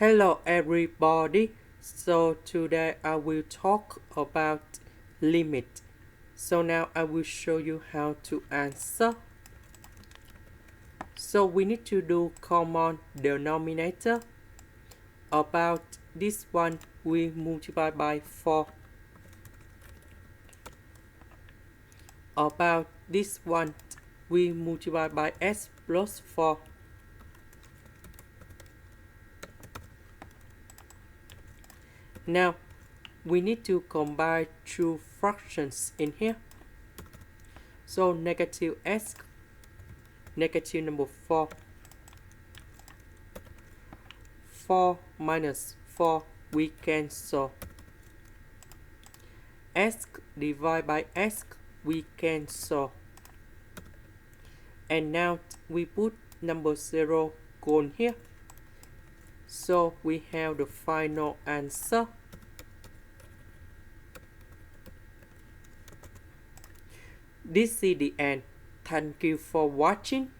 Hello everybody. So today I will talk about limit. So now I will show you how to answer. So we need to do common denominator. About this one we multiply by 4. About this one we multiply by x plus 4. Now we need to combine two fractions in here. So negative x, negative number 4. 4 minus 4 we cancel. X divided by x we cancel. And now we put number 0 gone here. So we have the final answer. This is the end. Thank you for watching.